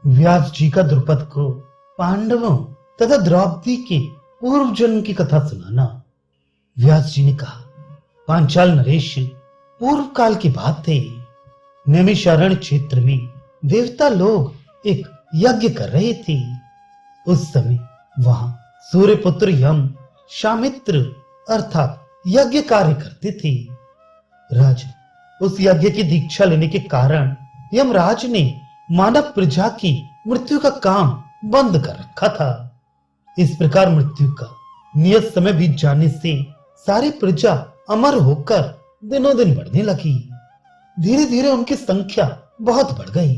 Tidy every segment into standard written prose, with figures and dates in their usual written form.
व्यास जी का द्रुपद को पांडवों तथा द्रौपदी के पूर्व जन्म की कथा सुनाना। व्यास जी ने कहा, पांचाल नरेश, पूर्व काल की बात है। नैमिषारण्य क्षेत्र में देवता लोग एक यज्ञ कर रहे थे। उस समय वहां सूर्यपुत्र यम शामित्र अर्थात यज्ञ कार्य करते थे। राजन, उस यज्ञ की दीक्षा लेने के कारण यमराज ने मानव प्रजा की मृत्यु का काम बंद कर रखा था। इस प्रकार मृत्यु का नियत समय बीत जाने से सारी प्रजा अमर होकर दिनों दिन बढ़ने लगी। धीरे धीरे उनकी संख्या बहुत बढ़ गई।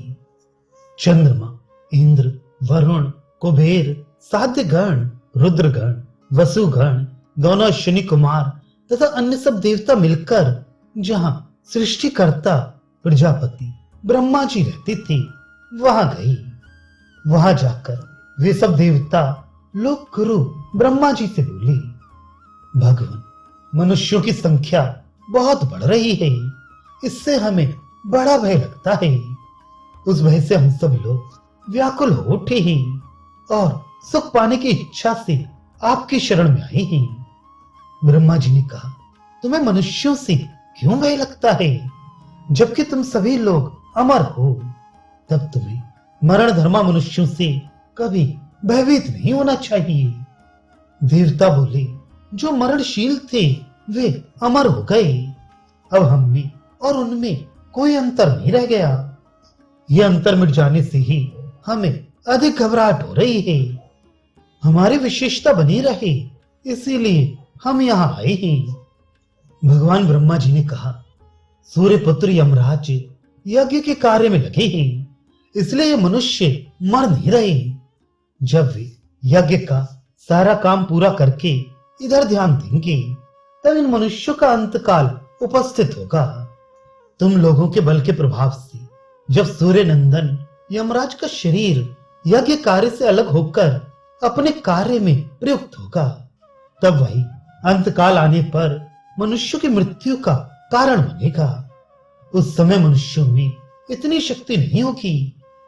चंद्रमा, इंद्र, वरुण, कुबेर, साध्यगण, रुद्रगण, वसुगण, दोनों अश्विनी कुमार तथा अन्य सब देवता मिलकर जहां सृष्टिकर्ता प्रजापति ब्रह्मा जी रहते थे वहां गई। वहां जाकर वे सब देवता लोक गुरु ब्रह्मा जी से बोले, भगवान, मनुष्यों की संख्या बहुत बढ़ रही है, इससे हमें बड़ा भय लगता है। उस भय से हम सब लोग व्याकुल हो उठे हैं और सुख पाने की इच्छा से आपकी शरण में आए हैं। ब्रह्मा जी ने कहा, तुम्हें मनुष्यों से क्यों भय लगता है? जबकि तुम सभी लोग अमर हो, तब तुम्हें मरण धर्मा मनुष्यों से कभी भयभीत नहीं होना चाहिए। देवता बोले, जो मरणशील थे वे अमर हो गए। अब हम में और उनमें कोई अंतर नहीं रह गया। यह अंतर मिट जाने से ही हमें अधिक घबराहट हो रही है। हमारी विशेषता बनी रहे, इसीलिए हम यहाँ आए हैं। भगवान ब्रह्मा जी ने कहा, सूर्यपुत्र यमराज यज्ञ के कार्य में लगे हैं, इसलिए ये मनुष्य मर नहीं रहे। जब वे यज्ञ का सारा काम पूरा करके इधर ध्यान देंगे, तब इन मनुष्यों का अंतकाल उपस्थित होगा। तुम लोगों के बल के प्रभाव से जब सूर्य नंदन यमराज का शरीर यज्ञ कार्य से अलग होकर अपने कार्य में प्रयुक्त होगा, तब वही अंतकाल आने पर मनुष्यों की मृत्यु का कारण बनेगा। उस समय मनुष्यों में इतनी शक्ति नहीं होगी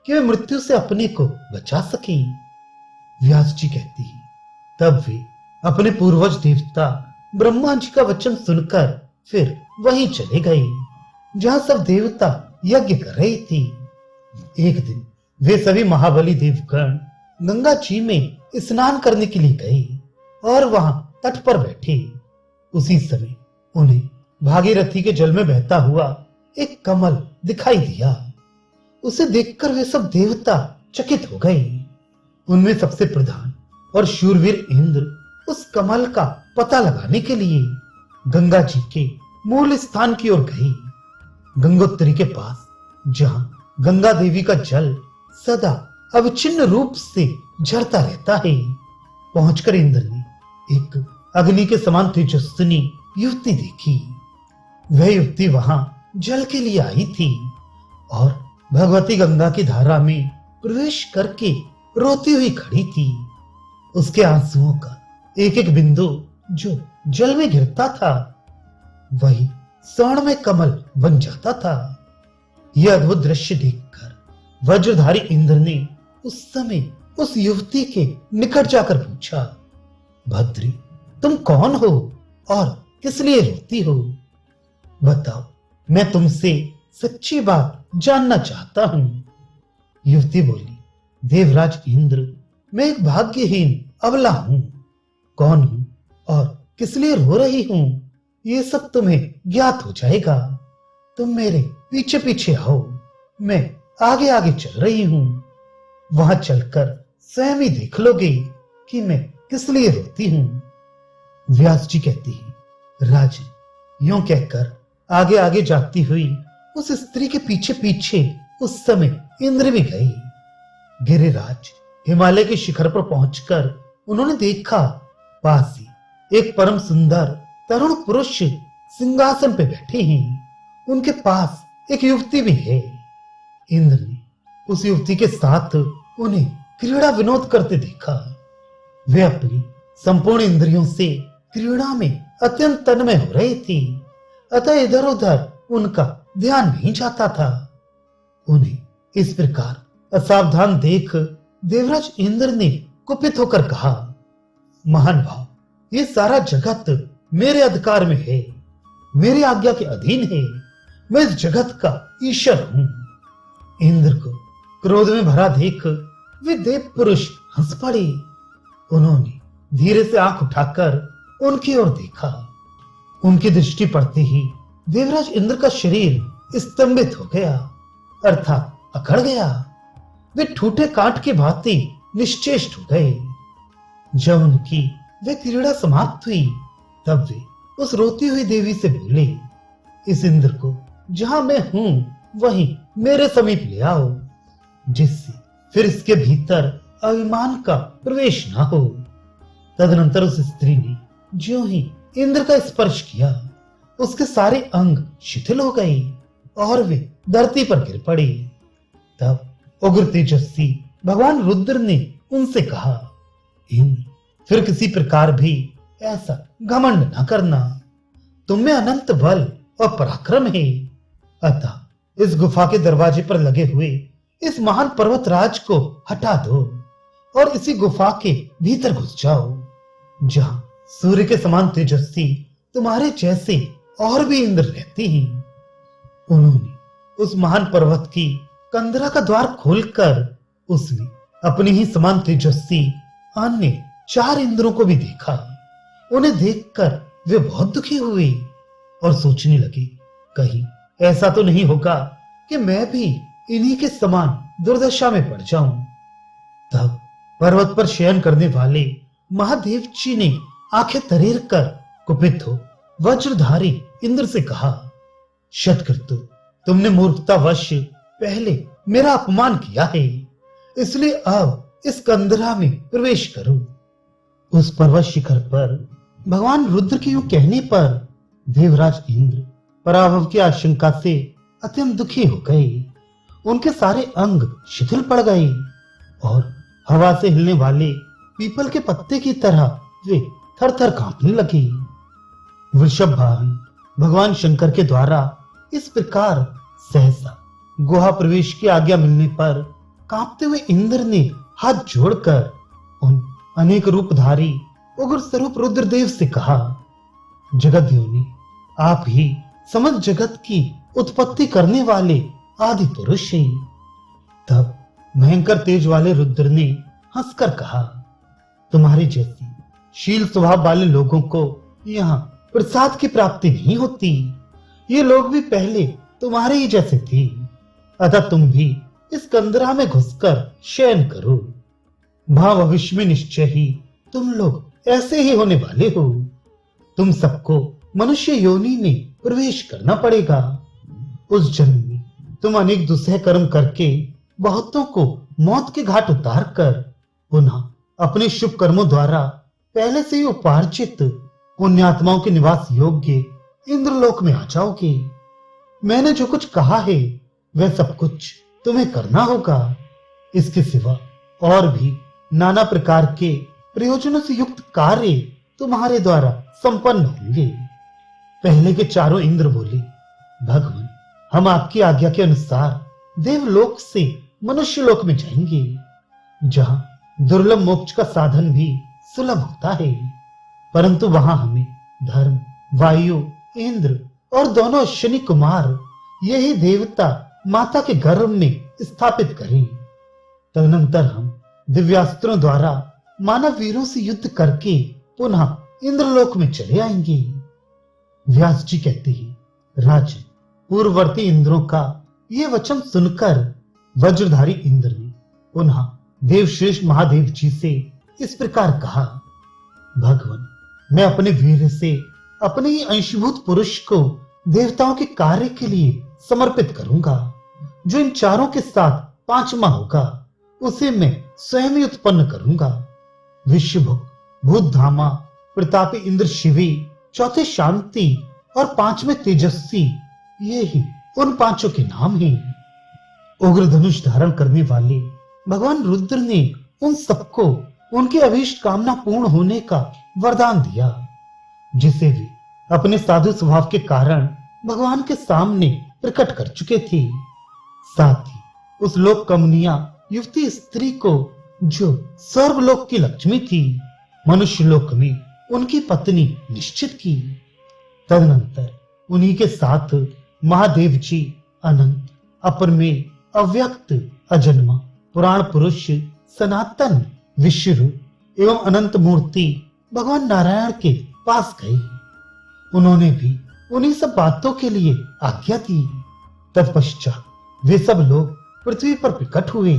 कि वे मृत्यु से अपने को बचा सके। व्यास जी कहती है, तब वे अपने पूर्वज देवता ब्रह्मा जी का वचन सुनकर फिर वहीं चले गए जहां सब देवता यज्ञ कर रहे थे। एक दिन वे सभी महाबली देवगण गंगा जी में स्नान करने के लिए गए और वहां तट पर बैठे। उसी समय उन्हें भागीरथी के जल में बहता हुआ एक कमल दिखाई दिया। उसे देखकर वे सब देवता चकित हो गए। उनमें सबसे प्रधान और शूरवीर इंद्र उस कमल का पता लगाने के लिए गंगा जी के मूल स्थान की ओर गए, गंगोत्री के पास, जहां गंगा देवी का जल सदा अविच्छिन्न रूप से झरता रहता है। पहुंचकर इंद्र ने एक अग्नि के समान तेजस्विनी युवती देखी। वह युवती वहां जल के लिए आई थी और भगवती गंगा की धारा में प्रवेश करके रोती हुई खड़ी थी। उसके आंसुओं का एक एक बिंदु जो जल में गिरता था वही स्वर्ण में कमल बन जाता था। यह अद्भुत दृश्य देखकर वज्रधारी इंद्र ने उस समय उस युवती के निकट जाकर पूछा, भद्री, तुम कौन हो और किस लिए रोती हो? बताओ, मैं तुमसे सच्ची बात जानना चाहता हूं। युवती बोली, देवराज इंद्र, मैं एक भाग्यहीन अबला हूं। कौन हूं और किस लिए रो रही हूं, ये सब तुम्हें ज्ञात हो जाएगा। तुम मेरे पीछे पीछे आओ, मैं आगे आगे चल रही हूं। वहां चलकर स्वयं ही देख लोगे कि मैं किस लिए रोती हूं। व्यास जी कहती है, राजन, यूं कहकर आगे आगे जाती हुई उस स्त्री के पीछे पीछे उस समय इंद्र भी गई। गिरिराज हिमालय के शिखर पर पहुंचकर उन्होंने देखा, पास ही एक परम सुंदर तरुण पुरुष सिंहासन पे बैठे हैं। उनके पास एक युवती भी है। इंद्र ने उस युवती के साथ उन्हें क्रीड़ा विनोद करते देखा। वे अपनी संपूर्ण इंद्रियों से क्रीड़ा में अत्यंत तन्मय हो रहे थे, अतः इधर उधर उनका ध्यान नहीं जाता था। उन्हें इस प्रकार असावधान देख देवराज इंद्र ने कुपित होकर कहा, महान भाव, ये सारा जगत मेरे अधिकार में है, मेरी आज्ञा के अधीन है, मैं इस जगत का ईश्वर हूं। इंद्र को क्रोध में भरा देख वे देव पुरुष हंस पड़े। उन्होंने धीरे से आंख उठाकर उनकी ओर देखा। उनकी दृष्टि पड़ते ही देवराज इंद्र का शरीर स्तंभित हो गया, अर्थात अकड़ गया। वे ठूठे कांट की भांति निश्चेष्ट हो गए। जब उनकी वे क्रीड़ा समाप्त हुई तब वे उस रोती हुई देवी से बोले, इस इंद्र को जहां मैं हूं वहीं मेरे समीप ले आओ, जिससे फिर इसके भीतर अभिमान का प्रवेश ना हो। तदनंतर उस स्त्री ने ज्यों ही इंद्र का स्पर्श किया, उसके सारे अंग शिथिल हो गए और वे धरती पर गिर पड़े। तब उग्र तेजस्वी भगवान रुद्र ने उनसे कहा, इंद्र, फिर किसी प्रकार भी ऐसा घमंड न करना। तुम में अनंत बल और पराक्रम है, अतः इस गुफा के दरवाजे पर लगे हुए इस महान पर्वतराज को हटा दो और इसी गुफा के भीतर घुस जाओ, जहां सूर्य के समान तेजस्वी तुम्हारे जैसे और भी इंद्र रहते हैं। उन्होंने उस महान पर्वत की कंदरा का द्वार खोलकर उसमें अपने ही समान तेजस्वी अन्य 4 इंद्रों को भी देखा। उन्हें देखकर वे बहुत दुखी हुए और सोचने लगे, कहीं ऐसा तो नहीं होगा कि मैं भी इन्हीं के समान दुर्दशा में पड़ जाऊं। तब पर्वत पर शयन करने वाले महादेव जी ने आंखें तरेर कर कुपित हो वज्रधारी इंद्र से कहा, शतकृतु, तुमने मूर्खतावश पहले मेरा अपमान किया है, इसलिए अब इस कंदरा में प्रवेश करो। उस पर्वत शिखर पर भगवान रुद्र के यूं कहने पर देवराज इंद्र पराभव की आशंका से अत्यंत दुखी हो गए। उनके सारे अंग शिथिल पड़ गए और हवा से हिलने वाले पीपल के पत्ते की तरह वे थर-थर कांपने लगे। वृषभ वाहन भगवान शंकर के द्वारा इस प्रकार सहसा गुहा प्रवेश की आज्ञा मिलने पर कांपते हुए इंद्र ने हाथ जोड़कर उन अनेक रूपधारी उग्र स्वरूप रुद्रदेव से कहा, जगद्योनि, आप ही समस्त जगत की उत्पत्ति करने वाले आदि पुरुष हैं। तब भयंकर तेज वाले रुद्र ने हंसकर कहा, तुम्हारी जैसी शील स्वभाव वाले लोगों को यहाँ प्रसाद की प्राप्ति नहीं होती। ये लोग भी पहले तुम्हारे ही जैसे थे, अतः तुम भी इस कंदरा में घुसकर शयन करो। भाव भविष्य में निश्चय ही तुम लोग ऐसे ही होने वाले हो। तुम सबको मनुष्य योनि में प्रवेश करना पड़ेगा। उस जन्म में तुम अनेक दुस्सह कर्म करके बहुतों को मौत के घाट उतार कर पुनः अपने शुभ कर्मों द्वारा पहले से ही उपार्जित पुण्यात्माओं के निवास योग्य इंद्रलोक में आ जाओगे। मैंने जो कुछ कहा है वह सब कुछ तुम्हें करना होगा। इसके सिवा और भी नाना प्रकार के प्रयोजनों से युक्त कार्य तुम्हारे द्वारा संपन्न होंगे। पहले के 4 इंद्र बोले, भगवान, हम आपकी आज्ञा के अनुसार देवलोक से मनुष्य लोक में जाएंगे, जहां दुर्लभ मोक्ष का साधन भी सुलभ होता है, परंतु वहां हमें धर्म, वायु, इंद्र और दोनों अश्विनी कुमार यही देवता माता के गर्भ में स्थापित करें। तदनंतर हम दिव्यास्त्रों द्वारा मानव वीरों से युद्ध करके पुनः इंद्रलोक में चले आएंगे। व्यास जी कहते हैं, राजन, पूर्ववर्ती इंद्रों का ये वचन सुनकर वज्रधारी इंद्र ने पुनः देवश्रेष्ठ महादेव जी से इस प्रकार कहा, भगवान, मैं अपने वीर से अपने ही अंशभूत पुरुष को देवताओं के कार्य के लिए समर्पित करूंगा। जो इन 4 के साथ 5वां होगा उसे मैं स्वयं ही उत्पन्न करूंगा। विश्वभुक, भूतधामा, प्रतापी इंद्र शिवी, चौथे शांति और 5वें तेजस्वी, ये ही उन 5 के नाम हैं। उग्र धनुष धारण करने वाले भगवान रुद्र ने उन सबको उनकी अभीष्ट कामना पूर्ण होने का वरदान दिया, जिसे वे अपने साधु स्वभाव के कारण भगवान के सामने प्रकट कर चुके थे। साथ ही उस लोक कमनीय युवती स्त्री को, जो स्वर्गलोक की लक्ष्मी थी, मनुष्य लोक में उनकी पत्नी निश्चित की। तदनंतर उन्हीं के साथ महादेव जी अनंत, अपरमेय, अव्यक्त, अजन्मा, पुराण पुरुष, सनातन, विश्वरूप एवं अनंत मूर्ति भगवान नारायण के पास गए। उन्होंने भी उन्हीं सब बातों के लिए आज्ञा दी। तत्पश्चात वे सब लोग पृथ्वी पर प्रकट हुए।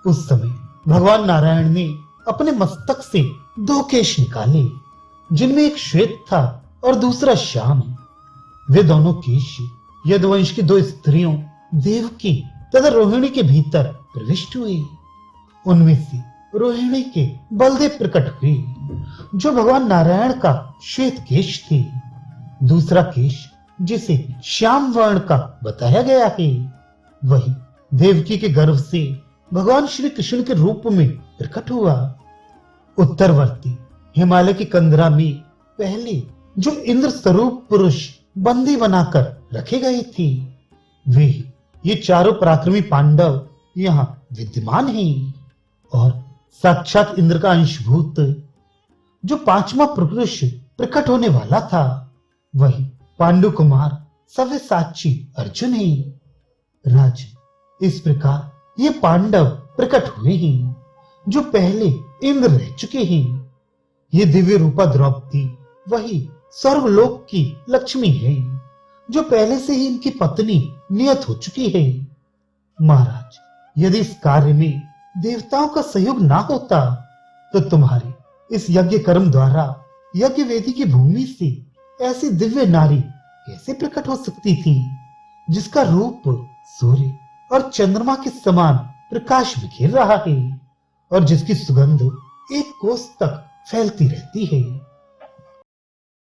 उस समय भगवान नारायण ने अपने मस्तक से 2 केश निकाले, जिनमें एक श्वेत था और दूसरा श्याम। वे दोनों केश यदुवंश की 2 स्त्रियों देवकी तथा रोहिणी के भीतर प्रविष्ट हुए। उनमें से रोहिणी के बलदेव प्रकट हुए, जो भगवान नारायण का श्वेत केश थे। दूसरा केश, जिसे श्याम वर्ण का बताया गया है, वही देवकी के गर्भ से भगवान श्री कृष्ण के रूप में प्रकट हुआ। उत्तरवर्ती हिमालय की कंदरा में पहले जो इंद्र स्वरूप पुरुष बंदी बनाकर रखे गए थे, वे ये चारों पराक्रमी पांडव यहाँ विद्यमान हैं। और साक्षात इंद्र का अंशभूत जो 5वां पुरुष प्रकट होने वाला था, वही पांडु कुमार सव्यसाची अर्जुन है। राज, इस प्रकार ये पांडव प्रकट हुए हैं, जो पहले इंद्र रह चुके हैं। ये दिव्य रूपा द्रौपदी वही स्वर्गलोक की लक्ष्मी है, जो पहले से ही इनकी पत्नी नियत हो चुकी है। महाराज, यदि इस कार्य में देवताओं का सहयोग ना होता, तो तुम्हारे इस यज्ञ कर्म द्वारा यज्ञ वेदी की भूमि से ऐसी दिव्य नारी कैसे प्रकट हो सकती थी, जिसका रूप सूर्य और चंद्रमा के समान प्रकाश बिखेर रहा है और जिसकी सुगंध 1 कोस तक फैलती रहती है।